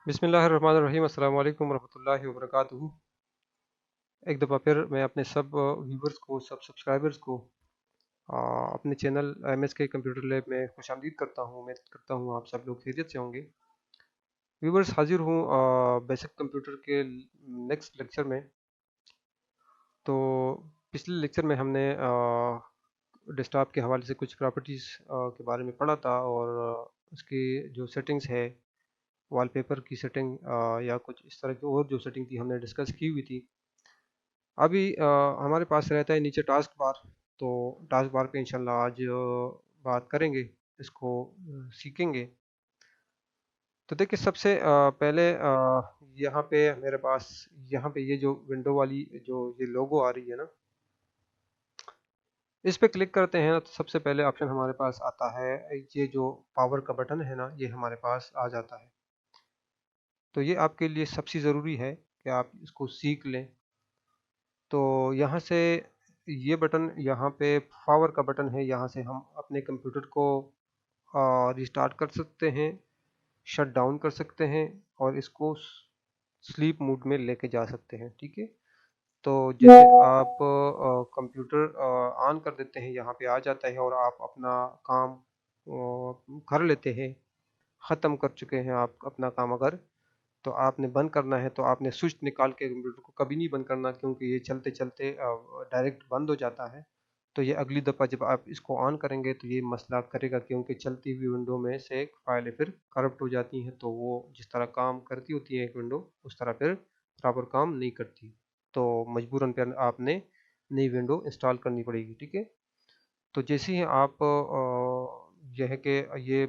बिस्मिल्लाहिर्रहमानिर्रहीम अस्सलाम वालेकुम रहमतुल्लाहि व बरकातुहू। एक दफ़ा फिर मैं अपने सब व्यूवर्स को, सब सब्सक्राइबर्स को अपने चैनल MSK कंप्यूटर लैब में खुशामदीद करता हूँ। उम्मीद करता हूँ आप सब लोग खैरियत से होंगे। व्यूवर्स, हाजिर हूँ बेसिक कंप्यूटर के नेक्स्ट लेक्चर में। तो पिछले लेक्चर में हमने डेस्कटॉप के हवाले से कुछ प्रॉपर्टीज़ के बारे में पढ़ा था और उसकी जो सेटिंग्स है, वॉलपेपर की सेटिंग या कुछ इस तरह की और जो सेटिंग थी हमने डिस्कस की हुई थी। अभी हमारे पास रहता है नीचे टास्क बार। तो टास्क बार पे इंशाल्लाह आज बात करेंगे, इसको सीखेंगे। तो देखिए, सबसे पहले यहाँ पे मेरे पास, यहाँ पे ये जो विंडो वाली जो ये लोगो आ रही है ना, इस पे क्लिक करते हैं तो सबसे पहले ऑप्शन हमारे पास आता है, ये जो पावर का बटन है ना, ये हमारे पास आ जाता है। तो ये आपके लिए सबसे ज़रूरी है कि आप इसको सीख लें। तो यहाँ से ये बटन, यहाँ पे पावर का बटन है, यहाँ से हम अपने कंप्यूटर को रिस्टार्ट कर सकते हैं, शट डाउन कर सकते हैं और इसको स्लीप मोड में लेके जा सकते हैं। ठीक है। तो जैसे आप कंप्यूटर ऑन कर देते हैं, यहाँ पे आ जाता है और आप अपना काम कर लेते हैं। ख़त्म कर चुके हैं आप अपना काम। अगर तो आपने बंद करना है तो आपने स्विच निकाल के कंप्यूटर को कभी नहीं बंद करना, क्योंकि ये चलते चलते डायरेक्ट बंद हो जाता है। तो ये अगली दफ़ा जब आप इसको ऑन करेंगे तो ये मसला करेगा, क्योंकि चलती हुई विंडो में से फाइलें फिर करप्ट हो जाती हैं। तो वो जिस तरह काम करती होती है एक विंडो, उस तरह फिर प्रॉपर काम नहीं करती। तो मजबूरन फिर आपने नई विंडो इंस्टॉल करनी पड़ेगी। ठीक है। तो जैसे ही आप यह है कि ये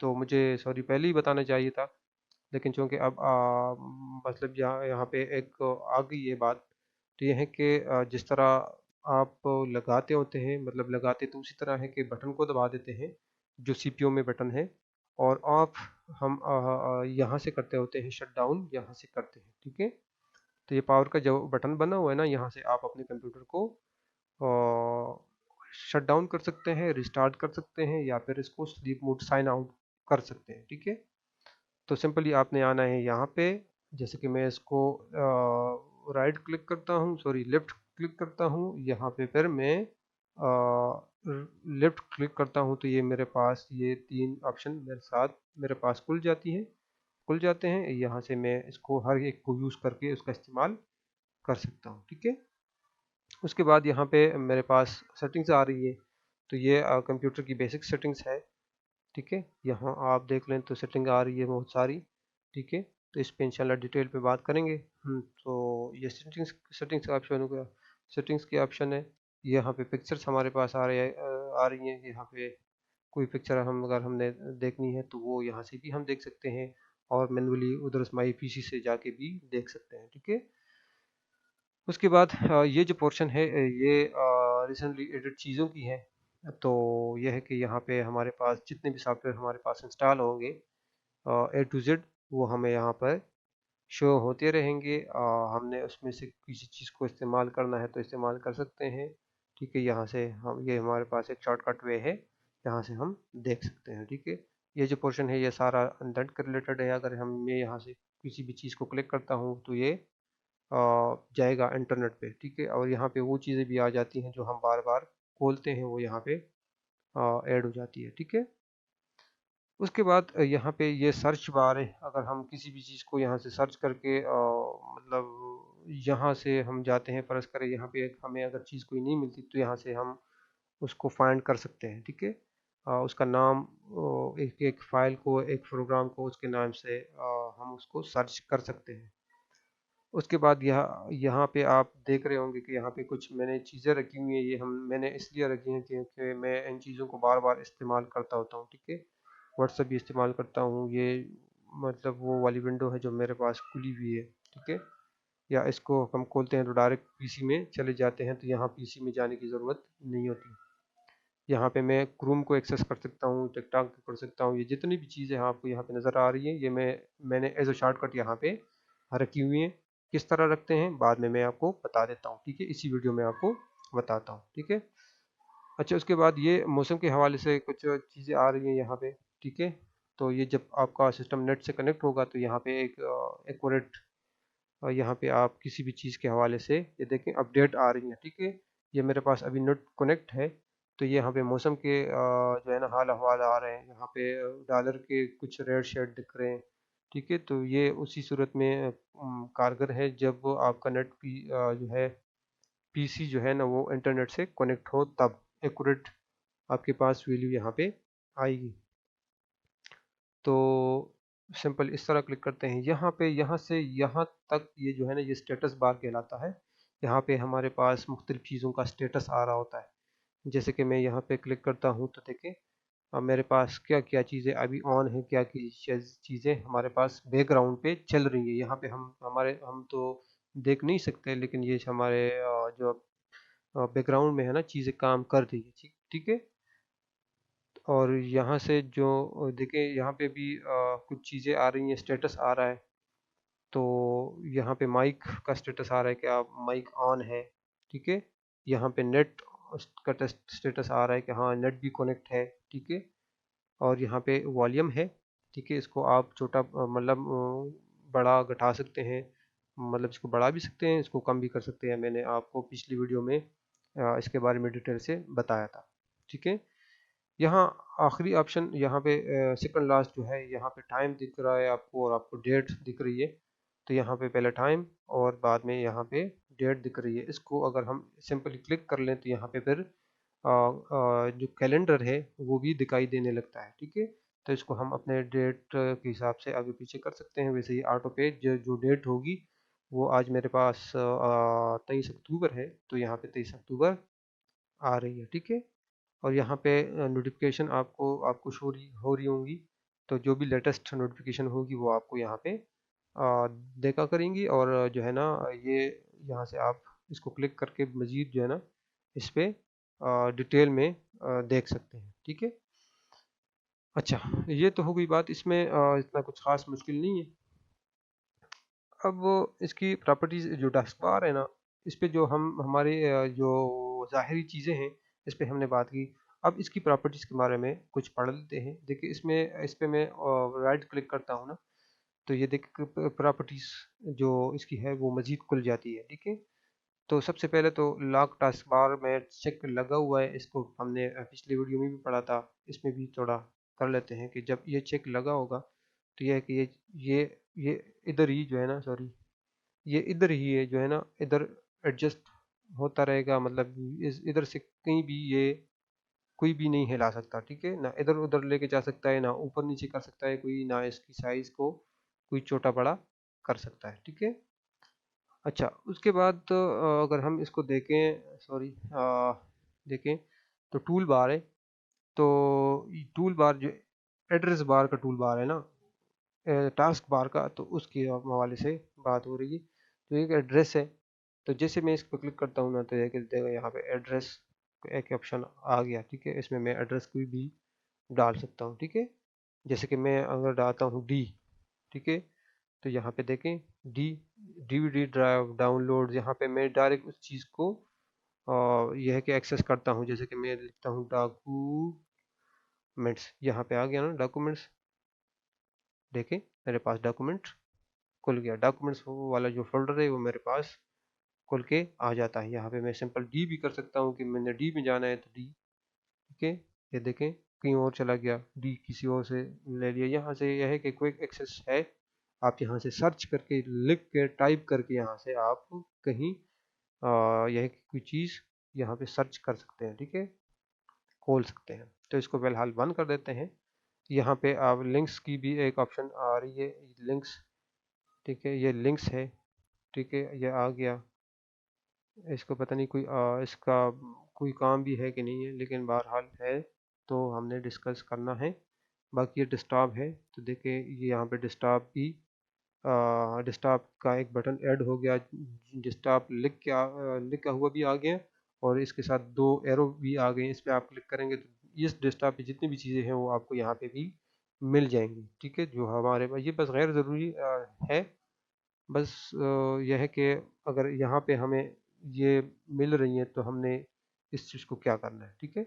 तो मुझे सॉरी पहले ही बताना चाहिए था, लेकिन चूँकि अब मतलब यहाँ यहाँ पे एक आ गई ये बात। तो ये है कि जिस तरह आप लगाते होते हैं, मतलब लगाते तो उसी तरह है कि बटन को दबा देते हैं जो सीपीयू में बटन है, और ऑफ हम यहाँ से करते होते हैं, शट डाउन यहाँ से करते हैं। ठीक है। तो ये पावर का जो बटन बना हुआ है ना, यहाँ से आप अपने कंप्यूटर को शट डाउन कर सकते हैं, रिस्टार्ट कर सकते हैं, या फिर इसको स्लीप मोड साइन आउट कर सकते हैं। ठीक है। तो सिंपली आपने आना है यहाँ पे। जैसे कि मैं इसको राइट क्लिक करता हूँ, सॉरी लेफ्ट क्लिक करता हूँ, यहाँ पे फिर मैं लेफ्ट क्लिक करता हूँ तो ये मेरे पास ये तीन ऑप्शन मेरे साथ मेरे पास खुल जाते हैं। यहाँ से मैं इसको हर एक को यूज़ करके उसका इस्तेमाल कर सकता हूँ। ठीक है। उसके बाद यहाँ पे मेरे पास सेटिंग्स आ रही है। तो ये कंप्यूटर की बेसिक सेटिंग्स है। ठीक है। यहाँ आप देख लें तो सेटिंग आ रही है बहुत सारी। ठीक है। तो इस पे इंशाल्लाह डिटेल पे बात करेंगे। तो ये सेटिंग्स का ऑप्शन हो गया। सेटिंग्स के ऑप्शन है, यहाँ पे पिक्चर्स हमारे पास आ रही हैं। यहाँ पे कोई पिक्चर हम अगर हमने देखनी है तो वो यहाँ से भी हम देख सकते हैं, और मैनुअली उधर माई पीसी से जाके भी देख सकते हैं। ठीक है। उसके बाद ये जो पोर्शन है ये रिसेंटली एडिट चीज़ों की है। तो यह है कि यहाँ पे हमारे पास जितने भी सॉफ्टवेयर हमारे पास इंस्टॉल होंगे A to Z, वो हमें यहाँ पर शो होते रहेंगे। हमने उसमें से किसी चीज़ को इस्तेमाल करना है तो इस्तेमाल कर सकते हैं। ठीक है। यहाँ से हम, ये हमारे पास एक शॉर्टकट वे है, यहाँ से हम देख सकते हैं। ठीक है। ये जो पोर्शन है ये सारा नेट के रिलेटेड है। अगर हम मैं यहाँ से किसी भी चीज़ को क्लिक करता हूँ तो ये जाएगा इंटरनेट पे। ठीक है। और यहाँ पे वो चीज़ें भी आ जाती हैं जो हम बार बार खोलते हैं, वो यहाँ पे ऐड हो जाती है। ठीक है। उसके बाद यहाँ पे ये सर्च बार है। अगर हम किसी भी चीज़ को यहाँ से सर्च करके मतलब यहाँ से हम जाते हैं, फर्ज करें यहाँ पे हमें अगर चीज़ कोई नहीं मिलती तो यहाँ से हम उसको फाइंड कर सकते हैं। ठीक है। उसका नाम, एक एक फाइल को, एक प्रोग्राम को उसके नाम से हम उसको सर्च कर सकते हैं। उसके बाद यहाँ पे आप देख रहे होंगे कि यहाँ पे कुछ मैंने चीज़ें रखी हुई हैं। ये मैंने इसलिए रखी हैं क्योंकि मैं इन चीज़ों को बार बार इस्तेमाल करता होता हूँ। ठीक है। व्हाट्सएप भी इस्तेमाल करता हूँ। ये मतलब वो वाली विंडो है जो मेरे पास खुली हुई है। ठीक है। या इसको हम खोलते हैं तो डायरेक्ट पीसी में चले जाते हैं, तो यहाँ पीसी में जाने की ज़रूरत नहीं होती। यहाँ पे मैं क्रोम को एक्सेस कर सकता हूँ, टिकटॉक कर सकता हूँ। ये जितनी भी चीज़ें आपको यहाँ पे नज़र आ रही हैं, ये मैंने एज अ शॉर्टकट यहाँ पे रखी हुई हैं। किस तरह रखते हैं बाद में मैं आपको बता देता हूँ। ठीक है। इसी वीडियो में आपको बताता हूँ। ठीक है। अच्छा, उसके बाद ये मौसम के हवाले से कुछ चीज़ें आ रही हैं यहाँ पे। ठीक है। तो ये जब आपका सिस्टम नेट से कनेक्ट होगा तो यहाँ पे एक एक्यूरेट, यहाँ पे आप किसी भी चीज़ के हवाले से ये देखें अपडेट आ रही है, ठीक है। ये मेरे पास अभी नेट कनेक्ट है, तो ये यहाँ पे मौसम के जो है ना हाल अहवाल आ रहे हैं, यहाँ पे डॉलर के कुछ रेड शेड दिख रहे हैं, ठीक है। तो ये उसी सूरत में कारगर है जब आपका नेट की जो है पीसी जो है ना वो इंटरनेट से कनेक्ट हो, तब एक्यूरेट आपके पास वैल्यू यहाँ पे आएगी। तो सिंपल इस तरह क्लिक करते हैं यहाँ पे, यहाँ से यहाँ तक ये जो है ना ये स्टेटस बार कहलाता है। यहाँ पे हमारे पास मुख्तलिफ चीज़ों का स्टेटस आ रहा होता है। जैसे कि मैं यहाँ पे क्लिक करता हूँ तो देखें अब मेरे पास क्या क्या चीज़ें अभी ऑन है, क्या क्या चीज़ें हमारे पास बैकग्राउंड पे चल रही है। यहाँ पे हम तो देख नहीं सकते, लेकिन ये हमारे जो बैकग्राउंड में है ना चीज़ें काम कर रही है, ठीक ठीक है। और यहाँ से जो देखें यहाँ पे भी कुछ चीज़ें आ रही हैं, स्टेटस आ रहा है। तो यहाँ पे माइक का स्टेटस आ रहा है कि आप माइक ऑन है, ठीक है। यहाँ पे नेट का स्टेटस आ रहा है कि हाँ नेट भी कनेक्ट है, ठीक है। और यहाँ पे वॉल्यूम है, ठीक है। इसको आप छोटा मतलब बड़ा घटा सकते हैं, मतलब इसको बढ़ा भी सकते हैं, इसको कम भी कर सकते हैं। मैंने आपको पिछली वीडियो में इसके बारे में डिटेल से बताया था, ठीक है। यहाँ आखिरी ऑप्शन यहाँ पे सेकंड लास्ट जो है, यहाँ पे टाइम दिख रहा है आपको और आपको डेट दिख रही है। तो यहाँ पे पहले टाइम और बाद में यहाँ पे डेट दिख रही है। इसको अगर हम सिंपली क्लिक कर लें तो यहाँ पे फिर जो कैलेंडर है वो भी दिखाई देने लगता है, ठीक है। तो इसको हम अपने डेट के हिसाब से आगे पीछे कर सकते हैं। वैसे ही ऑटो पे जो डेट होगी वो आज मेरे पास 23 अक्टूबर है, तो यहाँ पे 23 अक्टूबर आ रही है, ठीक है। और यहाँ पे नोटिफिकेशन आपको हो रही होंगी। तो जो भी लेटेस्ट नोटिफिकेशन होगी वो आपको यहाँ पे देखा करेंगी। और जो है ना ये यहाँ से आप इसको क्लिक करके मज़ीद जो है ना इस पे डिटेल में देख सकते हैं, ठीक है। अच्छा, ये तो हो गई बात, इसमें इतना कुछ खास मुश्किल नहीं है। अब इसकी प्रॉपर्टीज़ जो टास्क बार है ना, इस पे जो हम हमारे जो ज़ाहिरी चीज़ें हैं इस पे हमने बात की। अब इसकी प्रॉपर्टीज़ के बारे में कुछ पढ़ लेते हैं। देखिए इसमें इस पे मैं राइट क्लिक करता हूँ ना, तो ये देखिए प्रॉपर्टीज़ जो इसकी है वो मज़ीद खुल जाती है, ठीक है। तो सबसे पहले तो लॉक टास्क बार में चेक लगा हुआ है, इसको हमने पिछली वीडियो में भी पढ़ा था। इसमें भी थोड़ा कर लेते हैं कि जब ये चेक लगा होगा तो यह है कि ये ये इधर ही जो है ना, सॉरी, ये इधर ही है जो है ना, इधर एडजस्ट होता रहेगा। मतलब इस इधर से कहीं भी ये कोई भी नहीं हिला सकता, ठीक है ना। इधर उधर लेके जा सकता है ना, ऊपर नीचे कर सकता है कोई ना, इसकी साइज को कोई छोटा बड़ा कर सकता है, ठीक है। अच्छा, उसके बाद अगर हम इसको देखें, सॉरी, देखें तो टूल बार है। तो टूल बार जो एड्रेस बार का टूल बार है ना, टास्क बार का, तो उसके हवाले से बात हो रही है। तो एक एड्रेस है, तो जैसे मैं इस पर क्लिक करता हूँ ना तो ये देगा यहाँ पे एड्रेस का एक ऑप्शन आ गया, ठीक है। इसमें मैं एड्रेस कोई भी डाल सकता हूँ, ठीक है। जैसे कि मैं अगर डालता हूँ डी, ठीक है। तो यहाँ पे देखें डी डीवीडी ड्राइव डाउनलोड, यहाँ पे मैं डायरेक्ट उस चीज़ को यह है कि एक्सेस करता हूँ। जैसे कि मैं लिखता हूँ डॉक्यूमेंट्स, यहाँ पे आ गया ना डॉक्यूमेंट्स, देखें मेरे पास डॉक्यूमेंट खुल गया। डॉक्यूमेंट्स वाला जो फोल्डर है वो मेरे पास खुल के आ जाता है। यहाँ पे मैं सिंपल डी भी कर सकता हूँ कि मैंने डी में जाना है तो डी, ठीक है। ये देखें कहीं और चला गया, डी किसी और से ले लिया। यहाँ से यह है कि क्विक एक्सेस है, आप यहाँ से सर्च करके लिख के टाइप करके यहाँ से आप कहीं यह कोई चीज़ यहाँ पे सर्च कर सकते हैं, ठीक है, खोल सकते हैं। तो इसको फिलहाल बंद कर देते हैं। यहाँ पे आप लिंक्स की भी एक ऑप्शन आ रही है, लिंक्स, ठीक है। ये लिंक्स है, ठीक है, ये आ गया। इसको पता नहीं कोई इसका कोई काम भी है कि नहीं है, लेकिन बहरहाल है तो हमने डिस्कस करना है। बाकी ये डिस्टॉप है, तो देखिए ये यहाँ पे डिस्टॉप भी डिस्टॉप का एक बटन ऐड हो गया। डिस्टॉप लिखा हुआ भी आ गया और इसके साथ दो एरो भी आ गए। इस पर आप क्लिक करेंगे तो इस डेस्कटॉप पे जितनी भी चीज़ें हैं वो आपको यहाँ पे भी मिल जाएंगी, ठीक है। जो हमारे पास ये बस गैर ज़रूरी है, बस यह है कि अगर यहाँ पे हमें ये मिल रही हैं तो हमने इस चीज़ को क्या करना है, ठीक है।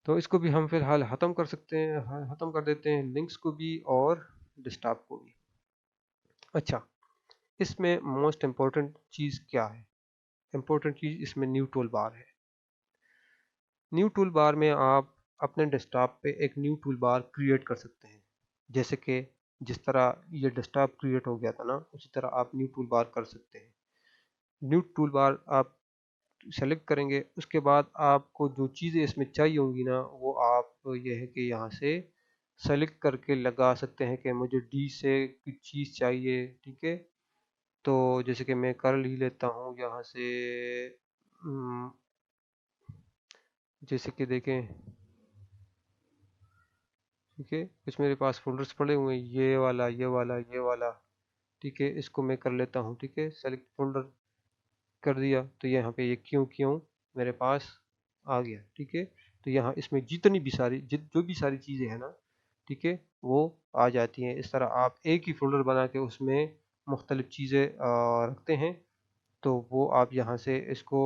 तो इसको भी हम फिलहाल ख़त्म कर सकते हैं, ख़त्म कर देते हैं, लिंक्स को भी और डेस्कटॉप को भी। अच्छा, इसमें मोस्ट इम्पोर्टेंट चीज़ क्या है? इम्पोर्टेंट चीज़ इसमें न्यू टूल बार है। न्यू टूल बार में आप अपने डेस्कटॉप पे एक न्यू टूल बार क्रिएट कर सकते हैं। जैसे कि जिस तरह ये डेस्कटॉप क्रिएट हो गया था ना, उसी तरह आप न्यू टूल बार कर सकते हैं। न्यू टूल बार आप सेलेक्ट करेंगे, उसके बाद आपको जो चीज़ें इसमें चाहिए होंगी ना, वो आप ये है कि यहाँ से सेलेक्ट करके लगा सकते हैं कि मुझे डी से कुछ चीज़ चाहिए, ठीक है। तो जैसे कि मैं कर ही लेता हूँ यहाँ से, जैसे कि देखें, ठीक है, कुछ मेरे पास फोल्डर्स पड़े हुए हैं, ये वाला, ये वाला, ये वाला, ठीक है, इसको मैं कर लेता हूँ, ठीक है, सेलेक्ट फोल्डर कर दिया, तो यहाँ पे ये क्यों क्यों मेरे पास आ गया, ठीक है। तो यहाँ इसमें जितनी भी सारी जो भी सारी चीज़ें हैं ना, ठीक है, वो आ जाती हैं। इस तरह आप एक ही फोल्डर बना के उसमें मुख्तलिफ चीज़ें रखते हैं। तो वो आप यहाँ से इसको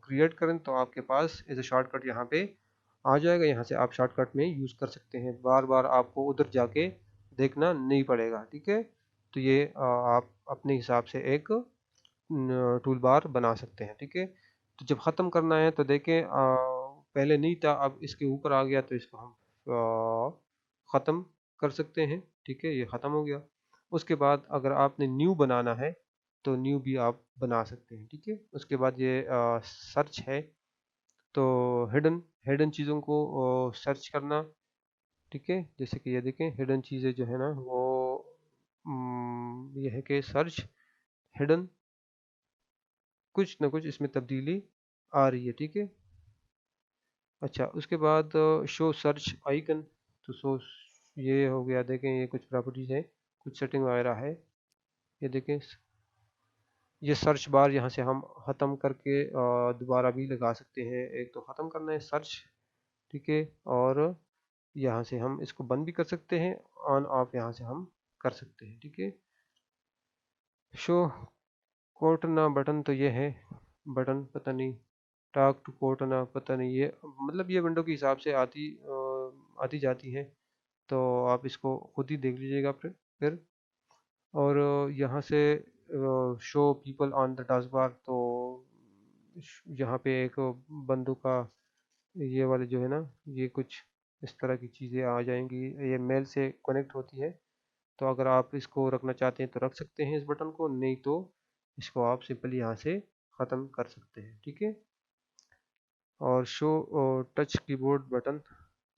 क्रिएट करें तो आपके पास एज ए शॉर्टकट यहाँ पे आ जाएगा। यहाँ से आप शॉर्टकट में यूज़ कर सकते हैं, बार बार आपको उधर जाके देखना नहीं पड़ेगा, ठीक है। तो ये आप अपने हिसाब से एक टूल बार बना सकते हैं, ठीक है। तो जब ख़त्म करना है तो देखें, पहले नहीं था, अब इसके ऊपर आ गया, तो इसको हम ख़त्म कर सकते हैं, ठीक है, ये ख़त्म हो गया। उसके बाद अगर आपने न्यू बनाना है तो न्यू भी आप बना सकते हैं, ठीक है। उसके बाद ये सर्च है, तो हिडन हिडन चीज़ों को सर्च करना, ठीक है। जैसे कि ये देखें, हिडन चीज़ें जो है ना, वो ये है कि सर्च हिडन, कुछ ना कुछ इसमें तब्दीली आ रही है, ठीक है। अच्छा, उसके बाद शो सर्च आइकन, तो ये हो गया, देखें ये कुछ प्रॉपर्टीज़ हैं, कुछ सेटिंग वगैरह है। ये देखें, ये सर्च बार यहाँ से हम ख़त्म करके दोबारा भी लगा सकते हैं। एक तो ख़त्म करना है सर्च, ठीक है, और यहाँ से हम इसको बंद भी कर सकते हैं, ऑन ऑफ यहाँ से हम कर सकते हैं, ठीक है। शो कोर्टना बटन, तो ये है बटन, पता नहीं, टॉक टू कोर्टना, पता नहीं, ये मतलब ये विंडो के हिसाब से आती जाती है, तो आप इसको खुद ही देख लीजिएगा फिर। और यहाँ से show people on the task बार, तो यहाँ पे एक बंदू का ये वाले जो है ना, ये कुछ इस तरह की चीज़ें आ जाएंगी, ये मेल से कनेक्ट होती है। तो अगर आप इसको रखना चाहते हैं तो रख सकते हैं इस बटन को, नहीं तो इसको आप सिंपली यहाँ से ख़त्म कर सकते हैं, ठीक है। और शो टच कीबोर्ड बटन,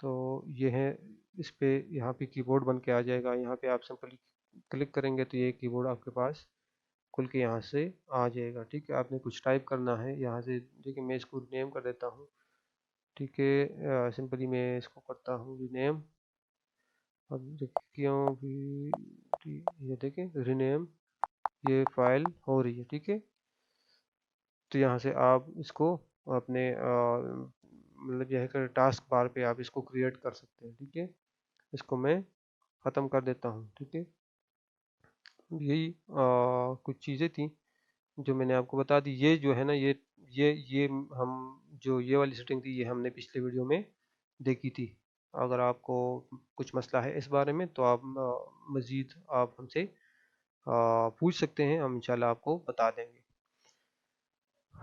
तो ये है, इस पे यहाँ पे कीबोर्ड बन के आ जाएगा। यहाँ पे आप सिंपली क्लिक करेंगे तो ये कीबोर्ड आपके पास खुल के यहाँ से आ जाएगा, ठीक है। आपने कुछ टाइप करना है यहाँ से, देखिए मैं इसको नेम कर देता हूँ, ठीक है। सिंपली मैं इसको करता हूँ रीनेम, अब क्यों भी, ये देखें रीनेम, ये फाइल हो रही है, ठीक है। तो यहाँ से आप इसको अपने मतलब यह है कि टास्क बार पे आप इसको क्रिएट कर सकते हैं, ठीक है। इसको मैं ख़त्म कर देता हूँ, ठीक है। यही कुछ चीज़ें थी जो मैंने आपको बता दी। ये जो है ना, ये हम जो ये वाली सेटिंग थी, ये हमने पिछले वीडियो में देखी थी। अगर आपको कुछ मसला है इस बारे में तो आप मज़ीद आप हमसे पूछ सकते हैं, हम इंशाल्लाह आपको बता देंगे।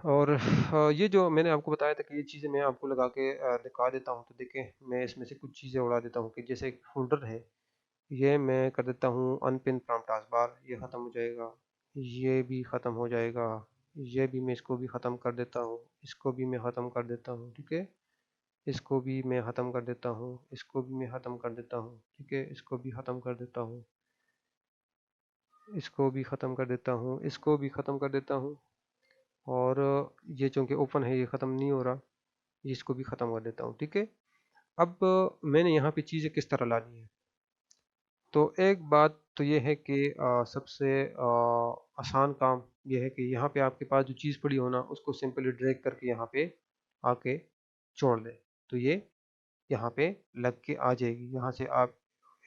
और ये जो मैंने आपको बताया था कि ये चीज़ें मैं आपको लगा के दिखा देता हूँ, तो देखें मैं इसमें से कुछ चीज़ें उड़ा देता हूँ, कि जैसे एक फोल्डर है, ये मैं कर देता हूँ अनपिन फ्रॉम टास्क बार, ये ख़त्म हो जाएगा, ये भी ख़त्म हो जाएगा, ये भी मैं इसको भी ख़त्म कर देता हूँ, इसको भी मैं ख़त्म कर देता हूँ, ठीक है। इसको भी मैं ख़त्म कर देता हूँ, इसको भी मैं ख़त्म कर देता हूँ, ठीक है। इसको भी ख़त्म कर देता हूँ, इसको भी ख़त्म कर देता हूँ, इसको भी ख़त्म कर देता हूँ। और ये चूँकि ओपन है, ये ख़त्म नहीं हो रहा, इसको भी ख़त्म कर देता हूँ, ठीक है। अब मैंने यहाँ पे चीज़ें किस तरह लानी है, तो एक बात तो ये है कि सबसे आसान काम ये है कि यहाँ पे आपके पास जो चीज़ पड़ी हो ना, उसको सिंपली ड्रैग करके यहाँ पे आके छोड़ दें, तो ये यहाँ पे लग के आ जाएगी। यहाँ से आप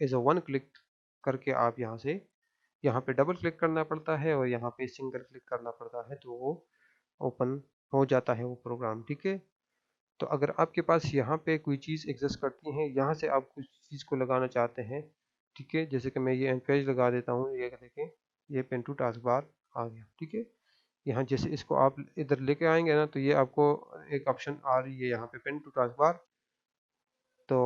एज अ वन क्लिक करके आप यहाँ पे डबल क्लिक करना पड़ता है और यहाँ पे सिंगल क्लिक करना पड़ता है, तो वो ओपन हो जाता है वो प्रोग्राम, ठीक है। तो अगर आपके पास यहाँ पे कोई चीज़ एग्जिस्ट करती है, यहाँ से आप कुछ चीज़ को लगाना चाहते हैं, ठीक है, जैसे कि मैं ये एनपेज लगा देता हूँ, ये देखें, ये पेन टू टास्क बार आ गया, ठीक है। यहाँ जैसे इसको आप इधर लेके आएंगे ना, तो ये आपको एक ऑप्शन आ रही है यहाँ पे पेन टू टास्क बार। तो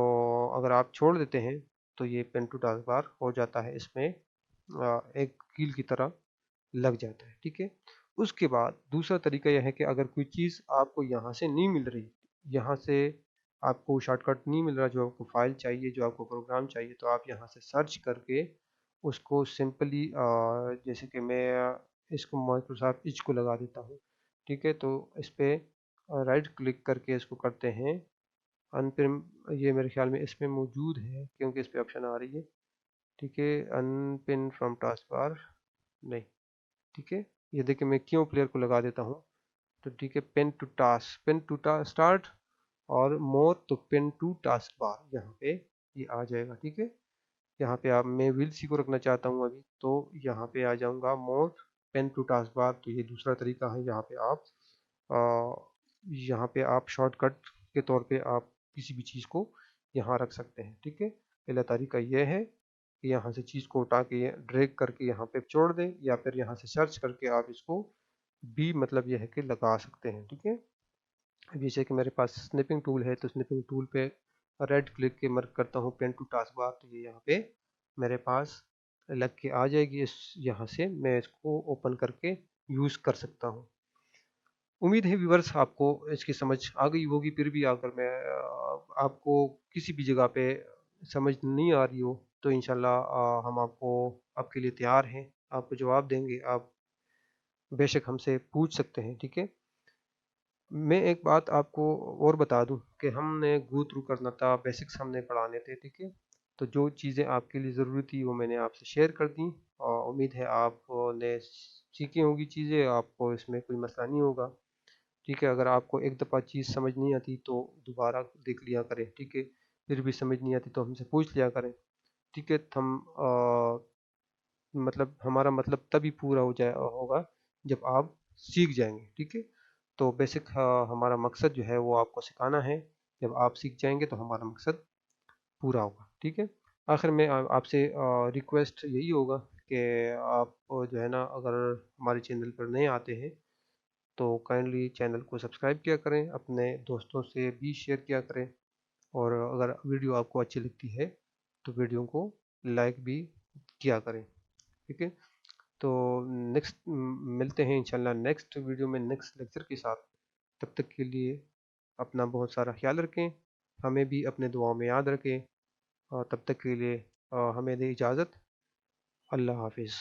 अगर आप छोड़ देते हैं तो ये पेन टू टास्क बार हो जाता है, इसमें एक कील की तरह लग जाता है, ठीक है। उसके बाद दूसरा तरीका यह है कि अगर कोई चीज़ आपको यहाँ से नहीं मिल रही, यहाँ से आपको शॉर्टकट नहीं मिल रहा, जो आपको फाइल चाहिए, जो आपको प्रोग्राम चाहिए, तो आप यहाँ से सर्च करके उसको सिंपली, जैसे कि मैं इसको माइक्रोसॉफ्ट इज को लगा देता हूँ, ठीक है। तो इस पर राइट क्लिक करके इसको करते हैं अनपिन। ये मेरे ख्याल में इसमें मौजूद है क्योंकि इस पर ऑप्शन आ रही है, ठीक है। अनपिन फ्रॉम टास्क बार नहीं, ठीक है। ये देखिए मैं क्यों प्लेयर को लगा देता हूँ, तो ठीक है, pen to task, pen to start और मोर, तो पेन टू टास्क बार यहाँ पे ये आ जाएगा, ठीक है। यहाँ पे आप, मैं व्हील सी को रखना चाहता हूँ अभी, तो यहाँ पे आ जाऊँगा मोर पेन टू टास्क बार। तो ये दूसरा तरीका है, यहाँ पे आप यहाँ पे आप शॉर्टकट के तौर पे आप किसी भी चीज़ को यहाँ रख सकते हैं, ठीक है। पहला तरीका ये है कि यहाँ से चीज़ को उठा के ड्रैग करके यहाँ पे छोड़ दें, या फिर यहाँ से सर्च करके आप इसको भी, मतलब यह है कि लगा सकते हैं, ठीक है। अब जैसे कि मेरे पास स्निपिंग टूल है, तो स्निपिंग टूल पे राइट क्लिक के मर्क करता हूँ पेन टू टास्क बार, तो ये यहाँ पे मेरे पास लग के आ जाएगी। इस यहाँ से मैं इसको ओपन करके यूज़ कर सकता हूँ। उम्मीद है व्यूवर्स आपको इसकी समझ आ गई होगी। फिर भी अगर मैं आपको किसी भी जगह पे समझ नहीं आ रही हो, तो इंशाल्लाह हम आपको, आपके लिए तैयार हैं, आपको जवाब देंगे। आप बेशक हमसे पूछ सकते हैं, ठीक है। मैं एक बात आपको और बता दूं कि हमने गो थ्रू करना था, बेसिक्स हमने पढ़ाने थे, ठीक है। तो जो चीज़ें आपके लिए ज़रूरी थी वो मैंने आपसे शेयर कर दी, और उम्मीद है आपने सीखी होंगी चीज़ें, आपको इसमें कोई मसला नहीं होगा, ठीक है। अगर आपको एक दफ़ा चीज़ समझ नहीं आती तो दोबारा देख लिया करें, ठीक है। फिर भी समझ नहीं आती तो हमसे पूछ लिया करें, ठीक है। हम मतलब हमारा मतलब तभी पूरा हो जाए होगा जब आप सीख जाएंगे, ठीक है। तो बेसिक हमारा मकसद जो है वो आपको सिखाना है। जब आप सीख जाएंगे तो हमारा मकसद पूरा होगा, ठीक है। आखिर में आपसे रिक्वेस्ट यही होगा कि आप जो है ना, अगर हमारे चैनल पर नए आते हैं तो काइंडली चैनल को सब्सक्राइब किया करें, अपने दोस्तों से भी शेयर किया करें, और अगर वीडियो आपको अच्छी लगती है तो वीडियो को लाइक भी किया करें, ठीक है। तो नेक्स्ट मिलते हैं इंशाल्लाह नेक्स्ट वीडियो में, नेक्स्ट लेक्चर के साथ। तब तक के लिए अपना बहुत सारा ख्याल रखें, हमें भी अपने दुआओं में याद रखें, और तब तक के लिए हमें दें इजाज़त। अल्लाह हाफिज़।